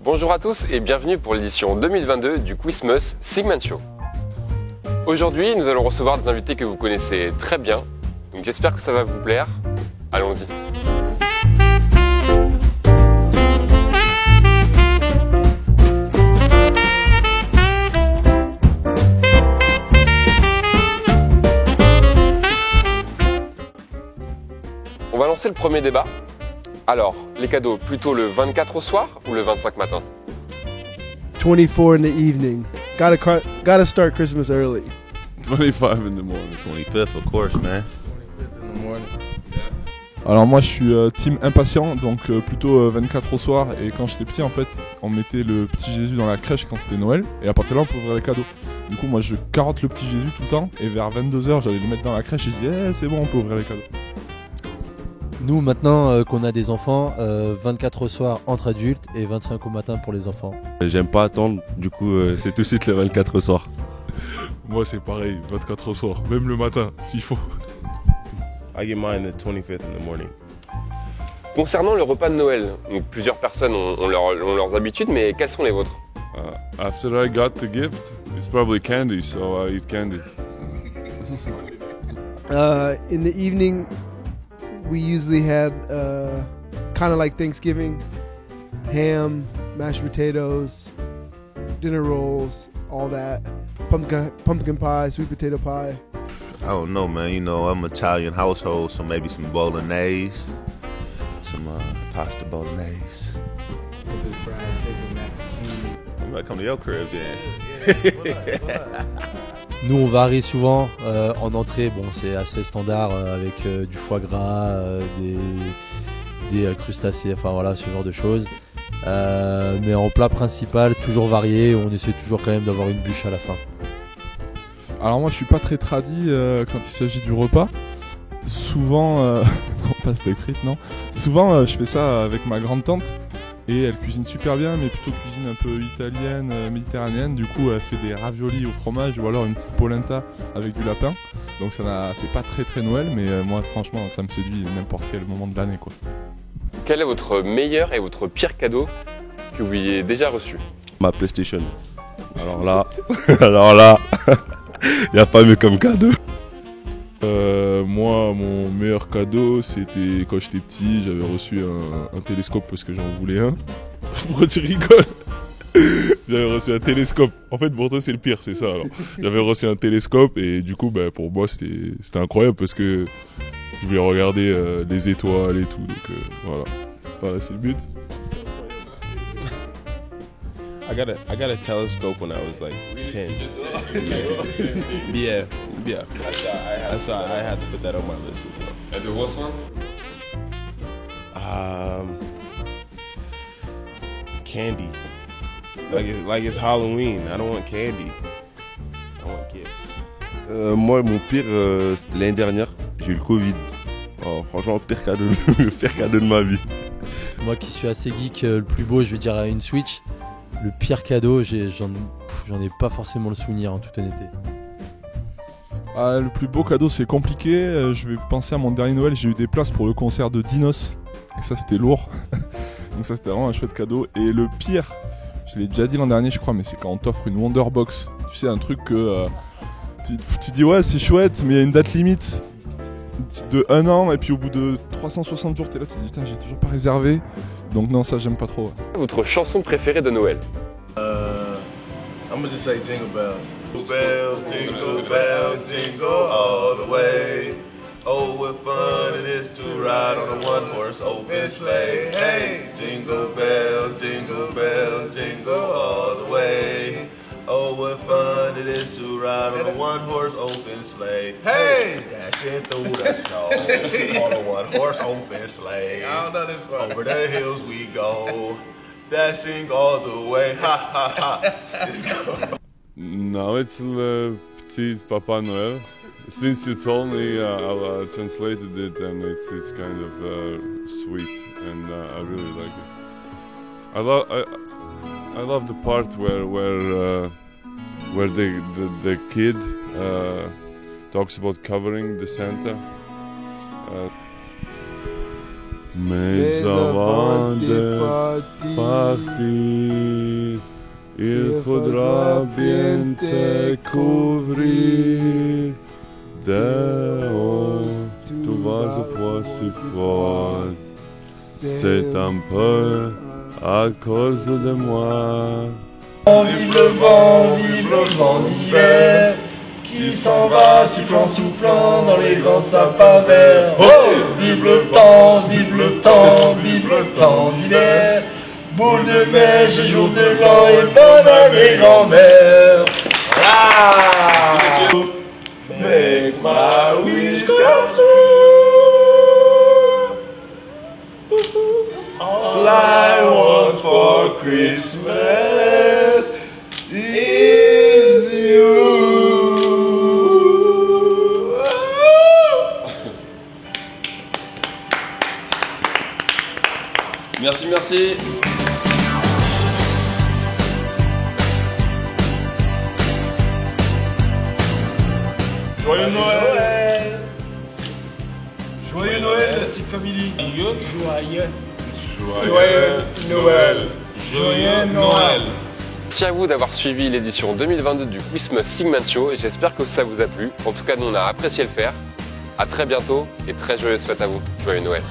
Bonjour à tous et bienvenue pour l'édition 2022 du Quizmas Sigman Show. Aujourd'hui, nous allons recevoir des invités que vous connaissez très bien, donc j'espère que ça va vous plaire. Allons-y. On va lancer le premier débat. Alors, les cadeaux, plutôt le 24 au soir ou le 25 matin? 24 in the evening. Gotta start Christmas early. 25 in the morning. 25th, of course, man. 25th in the morning. Alors moi je suis team impatient, donc plutôt 24 au soir. Et quand j'étais petit en fait, on mettait le petit Jésus dans la crèche quand c'était Noël. Et à partir de là on pouvait ouvrir les cadeaux. Du coup moi je carotte le petit Jésus tout le temps. Et vers 22h j'allais le mettre dans la crèche et je disais c'est bon, on peut ouvrir les cadeaux. Nous maintenant qu'on a des enfants, 24 au soir entre adultes et 25 au matin pour les enfants. J'aime pas attendre, du coup c'est tout de suite le 24 au soir. Moi c'est pareil, 24 au soir, même le matin s'il faut. I get mine the 25th in the morning. Concernant le repas de Noël, donc plusieurs personnes ont leurs habitudes, mais quelles sont les vôtres? After I got the gift, it's probably candy, so I eat candy. In the evening, we usually had kind of like Thanksgiving, ham, mashed potatoes, dinner rolls, all that. Pumpkin pie, sweet potato pie. I don't know, man. You know, I'm Italian household, so maybe some bolognese, some pasta bolognese. I'm gonna come to your crib then. Nous on varie souvent en entrée, bon c'est assez standard avec du foie gras, des crustacés, enfin voilà ce genre de choses. Mais en plat principal, toujours varié, on essaie toujours quand même d'avoir une bûche à la fin. Alors moi je suis pas très tradi quand il s'agit du repas. Souvent, non pas steak frites non. Souvent je fais ça avec ma grande tante et elle cuisine super bien, mais plutôt cuisine un peu italienne, méditerranéenne. Du coup elle fait des raviolis au fromage ou alors une petite polenta avec du lapin. Donc c'est pas très Noël, mais moi franchement ça me séduit n'importe quel moment de l'année quoi. Quel est votre meilleur et votre pire cadeau que vous ayez déjà reçu? Ma PlayStation. Alors là, y a pas mieux comme cadeau. Moi, mon meilleur cadeau, c'était quand j'étais petit, j'avais reçu un télescope parce que j'en voulais un. Pourquoi tu rigoles? J'avais reçu un télescope. En fait, pour toi, c'est le pire, c'est ça. Alors. J'avais reçu un télescope et du coup, pour moi, c'était incroyable parce que je voulais regarder les étoiles et tout. Donc voilà, c'est le but. I got a telescope when I was like 10. Yeah. I had to put that on my list as well. And the worst one? Candy. Like it's Halloween. I don't want candy. I want gifts. Moi mon pire c'était l'année dernière, j'ai eu le Covid. Oh, franchement le pire cadeau de ma vie. Moi qui suis assez geek, le plus beau je vais dire une Switch. Le pire cadeau, j'en ai pas forcément le souvenir en toute honnêteté. Le plus beau cadeau c'est compliqué, je vais penser à mon dernier Noël, j'ai eu des places pour le concert de Dinos, et ça c'était lourd, donc ça c'était vraiment un chouette cadeau. Et le pire, je l'ai déjà dit l'an dernier je crois, mais c'est quand on t'offre une Wonderbox, tu sais un truc que tu dis ouais c'est chouette mais il y a une date limite de 1 an et puis au bout de 360 jours t'es là, tu te dis putain j'ai toujours pas réservé, donc non ça j'aime pas trop. Votre chanson préférée de Noël? I'm gonna just say Jingle Bells. Jingle bells, jingle all the way. Oh, what fun it is to ride on a one-horse open sleigh. Hey, jingle bells, jingle all the way. Oh, what fun it is to ride on a one-horse open sleigh. Hey, dashing through the snow on a one-horse open sleigh. I don't know this one. Over the hills we go. Dashing all the way, ha ha ha. Let's go. Now it's Le Petit Papa Noël. Since you told me, I translated it and it's kind of sweet and I really like it. I love the part where the kid talks about covering the Santa. Mais avant de partir, il faudra bien te couvrir. Dehors, tu vas avoir si froid. C'est un peu à cause de moi. Vive le vent d'hiver, qui s'en va sifflant, soufflant dans les grands sapins verts. Oh, vive le temps, vive le temps, vive le temps d'hiver. Boule de neige et jour de l'an et bonne année grand-mère. Voilà. Make my wish come true. All I want for Christmas is you. Merci, merci. Joyeux Noël. Joyeux Noël, la Sick Family. Joyeux Noël. Joyeux Noël. Merci à vous d'avoir suivi l'édition 2022 du Christmas Segment Show et j'espère que ça vous a plu. En tout cas, nous on a apprécié le faire. A très bientôt et très joyeuses fêtes à vous. Joyeux Noël.